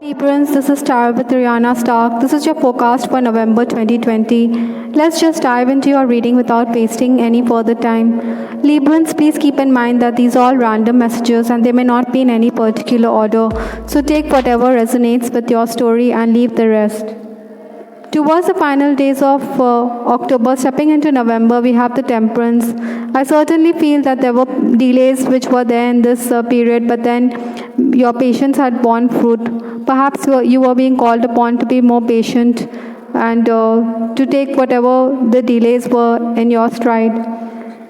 Librans, this is Tara with Rihanna Stark. This is your forecast for November 2020. Let's just dive into your reading without wasting any further time. Librans, please keep in mind that these are all random messages and they may not be in any particular order. So take whatever resonates with your story and leave the rest. Towards the final days of October, stepping into November, we have the Temperance. I certainly feel that there were delays which were there in this period, but then your patience had borne fruit. Perhaps you were being called upon to be more patient and to take whatever the delays were in your stride.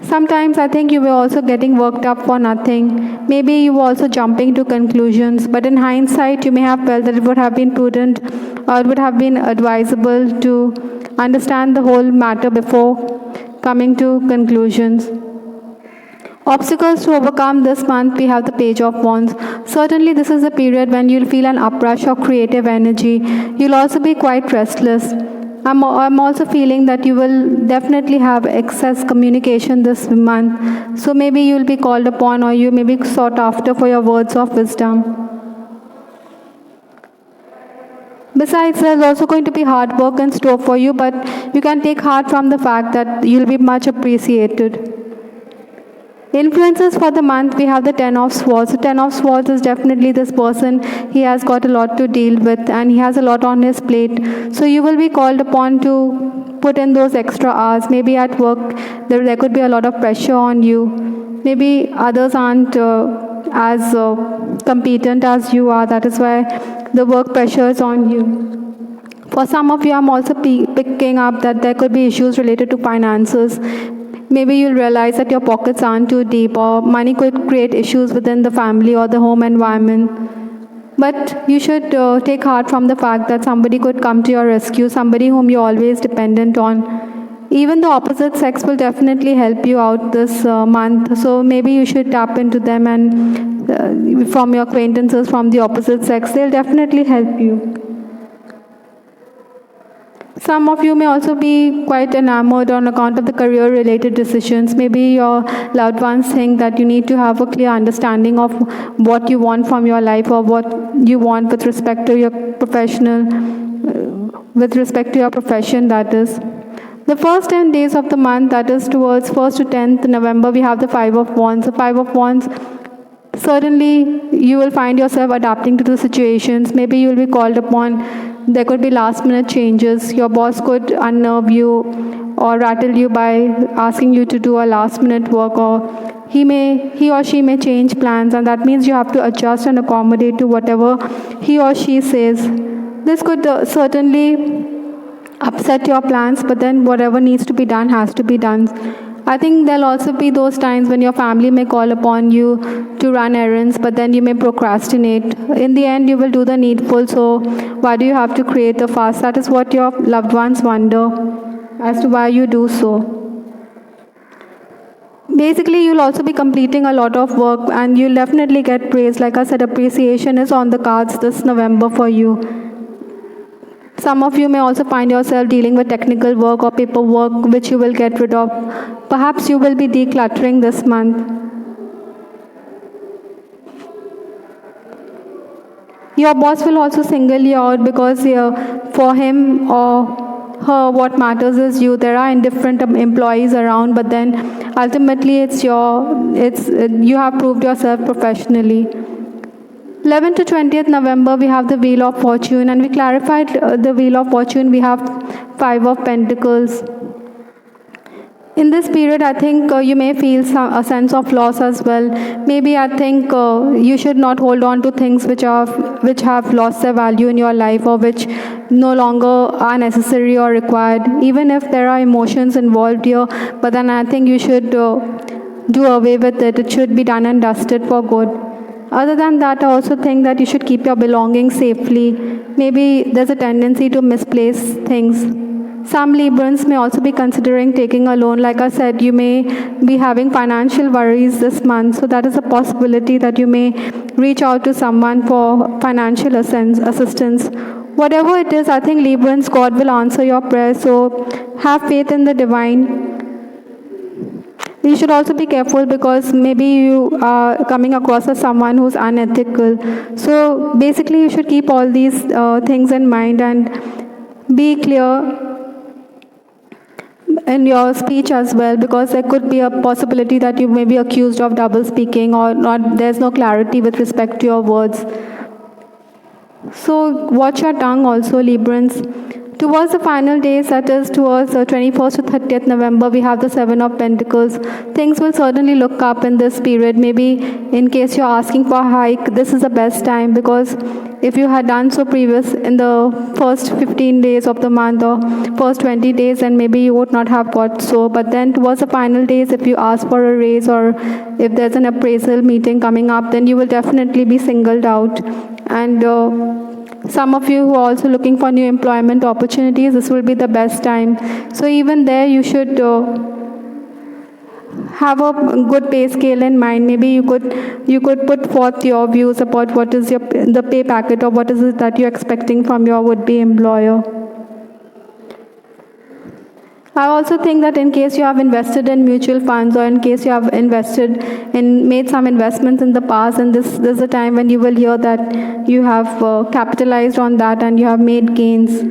Sometimes I think you were also getting worked up for nothing. Maybe you were also jumping to conclusions, but in hindsight, you may have felt that it would have been prudent or it would have been advisable to understand the whole matter before coming to conclusions. Obstacles to overcome this month, we have the Page of Wands. Certainly, this is a period when you'll feel an uprush of creative energy. You'll also be quite restless. I'm also feeling that you will definitely have excess communication this month. So maybe you'll be called upon or you may be sought after for your words of wisdom. Besides, there's also going to be hard work in store for you, but you can take heart from the fact that you'll be much appreciated. Influences for the month, we have the Ten of Swords. The Ten of Swords is definitely this person. He has got a lot to deal with and he has a lot on his plate. So you will be called upon to put in those extra hours. Maybe at work, there could be a lot of pressure on you. Maybe others aren't as competent as you are. That is why the work pressure is on you. For some of you, I'm also picking up that there could be issues related to finances. Maybe you'll realize that your pockets aren't too deep or money could create issues within the family or the home environment. But you should take heart from the fact that somebody could come to your rescue, somebody whom you're always dependent on. Even the opposite sex will definitely help you out this month. So maybe you should tap into them and from your acquaintances from the opposite sex, they'll definitely help you. Some of you may also be quite enamored on account of the career-related decisions. Maybe your loved ones think that you need to have a clear understanding of what you want from your life or what you want with respect to your profession, that is. The first 10 days of the month, that is towards 1st to 10th November, we have the Five of Wands. The Five of Wands, certainly you will find yourself adapting to the situations. Maybe you will be called upon. There could be last-minute changes. Your boss could unnerve you or rattle you by asking you to do a last-minute work, or he or she may change plans, and that means you have to adjust and accommodate to whatever he or she says. This could certainly upset your plans, but then whatever needs to be done has to be done. I think there'll also be those times when your family may call upon you to run errands, but then you may procrastinate. In the end, you will do the needful, so why do you have to create a fuss? That is what your loved ones wonder as to why you do so. Basically, you'll also be completing a lot of work and you'll definitely get praise. Like I said, appreciation is on the cards this November for you. Some of you may also find yourself dealing with technical work or paperwork which you will get rid of. Perhaps you will be decluttering this month. Your boss will also single you out because for him or her, what matters is you. There are indifferent employees around, but then ultimately you have proved yourself professionally. 11th to 20th November, we have the Wheel of Fortune, and we clarified the Wheel of Fortune. We have Five of Pentacles. In this period, I think you may feel a sense of loss as well. Maybe I think you should not hold on to things which have lost their value in your life or which no longer are necessary or required, even if there are emotions involved here. But then I think you should do away with it. It should be done and dusted for good. Other than that, I also think that you should keep your belongings safely. Maybe there's a tendency to misplace things. Some Librans may also be considering taking a loan. Like I said, you may be having financial worries this month, so that is a possibility that you may reach out to someone for financial assistance. Whatever it is, I think Librans, God will answer your prayers, so have faith in the divine. You should also be careful because maybe you are coming across as someone who's unethical. So basically, you should keep all these things in mind and be clear in your speech as well, because there could be a possibility that you may be accused of double speaking or not. There's no clarity with respect to your words. So watch your tongue also, Librans. Towards the final days, that is towards 21st to 30th November, we have the Seven of Pentacles. Things will certainly look up in this period. Maybe in case you're asking for a hike, this is the best time, because if you had done so previous in the first 15 days of the month or first 20 days, then maybe you would not have got so. But then towards the final days, if you ask for a raise or if there's an appraisal meeting coming up, then you will definitely be singled out. And some of you who are also looking for new employment opportunities, this will be the best time. So even there, you should have a good pay scale in mind. Maybe you could put forth your views about what is the pay packet, or what is it that you're expecting from your would-be employer. I also think that in case you have invested in mutual funds, or in case you have made some investments in the past, and this is a time when you will hear that you have capitalized on that and you have made gains.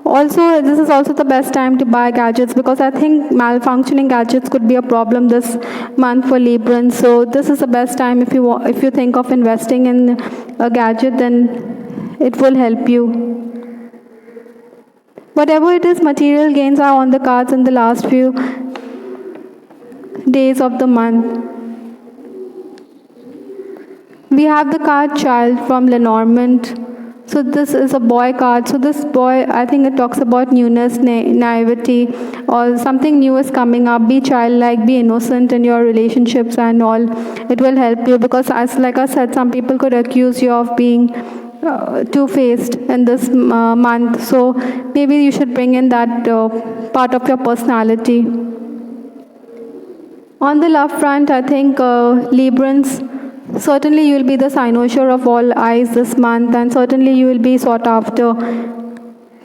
Also, this is also the best time to buy gadgets, because I think malfunctioning gadgets could be a problem this month for Librans. So this is the best time if you think of investing in a gadget, then it will help you. Whatever it is, material gains are on the cards in the last few days of the month. We have the card Child from Lenormand. So this is a boy card. So this boy, I think it talks about newness, naivety, or something new is coming up. Be childlike, be innocent in your relationships and all. It will help you, because like I said, some people could accuse you of being two-faced in this month. So maybe you should bring in that part of your personality. On the love front, I think Librans, certainly you will be the cynosure of all eyes this month, and certainly you will be sought after.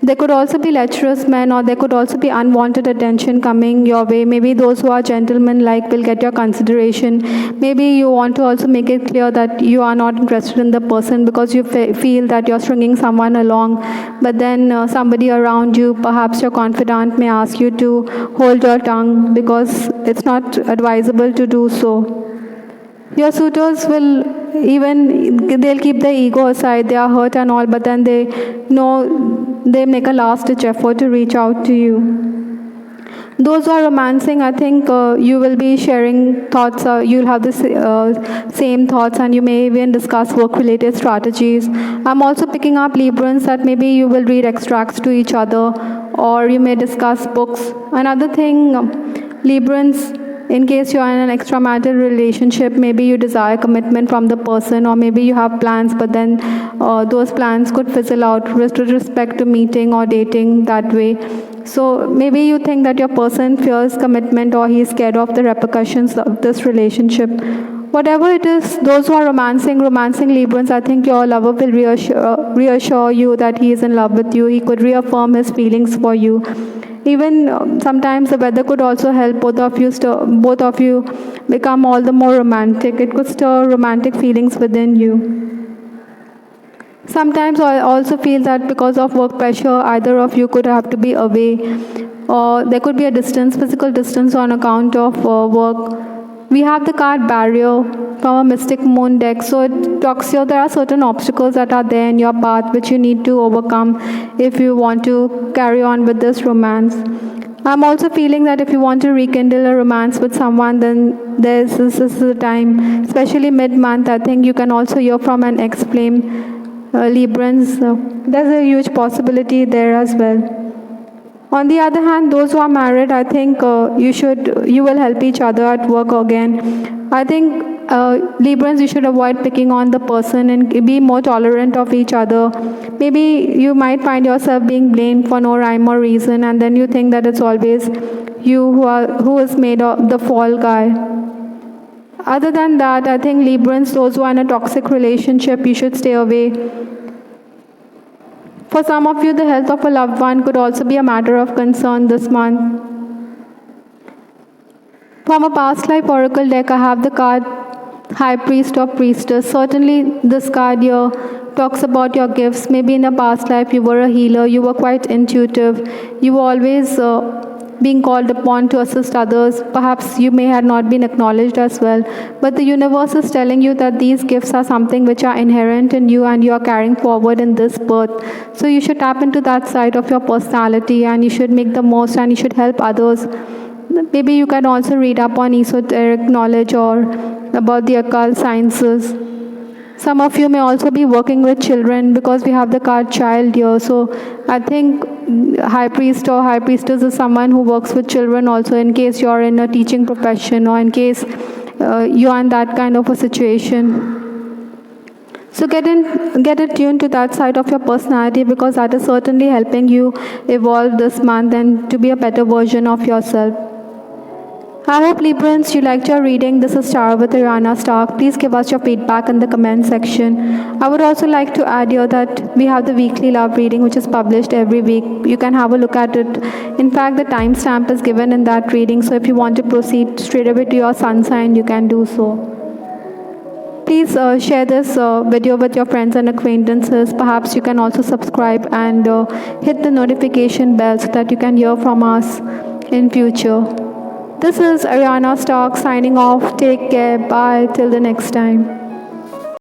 There could also be lecherous men, or there could also be unwanted attention coming your way. Maybe those who are gentlemen-like will get your consideration. Maybe you want to also make it clear that you are not interested in the person because you feel that you're stringing someone along. But then somebody around you, perhaps your confidant, may ask you to hold your tongue, because it's not advisable to do so. Your suitors they'll keep their ego aside, they are hurt and all, but then they make a last-ditch effort to reach out to you. Those who are romancing, I think you will be sharing thoughts, you'll have the same thoughts, and you may even discuss work-related strategies. I'm also picking up, Librans, that maybe you will read extracts to each other, or you may discuss books. Another thing, Librans, in case you are in an extramarital relationship, maybe you desire commitment from the person, or maybe you have plans, but then those plans could fizzle out with respect to meeting or dating that way. So maybe you think that your person fears commitment, or he is scared of the repercussions of this relationship. Whatever it is, those who are romancing Librans, I think your lover will reassure you that he is in love with you. He could reaffirm his feelings for you. Even sometimes the weather could also help both of you become all the more romantic. It could stir romantic feelings within you. Sometimes I also feel that because of work pressure, either of you could have to be away, or there could be a physical distance on account of work. We have the card Barrier from a Mystic Moon deck. So it talks here there are certain obstacles that are there in your path which you need to overcome if you want to carry on with this romance. I'm also feeling that if you want to rekindle a romance with someone, then this is the time, especially mid-month. I think you can also hear from an ex-flame, Librans. There's a huge possibility there as well. On the other hand, those who are married, I think you will help each other at work again. I think Librans, you should avoid picking on the person and be more tolerant of each other. Maybe you might find yourself being blamed for no rhyme or reason, and then you think that it's always you who is made of the fall guy. Other than that, I think Librans, those who are in a toxic relationship, you should stay away. For some of you, the health of a loved one could also be a matter of concern this month. From a past life oracle deck, I have the card High Priest or Priestess. Certainly, this card here talks about your gifts. Maybe in a past life, you were a healer, you were quite intuitive, you were always being called upon to assist others. Perhaps you may have not been acknowledged as well. But the universe is telling you that these gifts are something which are inherent in you and you are carrying forward in this birth. So you should tap into that side of your personality and you should make the most and you should help others. Maybe you can also read up on esoteric knowledge or about the occult sciences. Some of you may also be working with children because we have the card child here. So I think High Priest or High Priestess is someone who works with children also, in case you're in a teaching profession or in case you're in that kind of a situation. So get attuned to that side of your personality because that is certainly helping you evolve this month and to be a better version of yourself. I hope Librans, you liked your reading. This is Tara with Ariana Stark. Please give us your feedback in the comment section. I would also like to add here that we have the weekly love reading which is published every week. You can have a look at it. In fact, the timestamp is given in that reading, so if you want to proceed straight away to your sun sign, you can do so. Please share this video with your friends and acquaintances. Perhaps you can also subscribe and hit the notification bell so that you can hear from us in future. This is Ariana Stark signing off. Take care. Bye. Till the next time.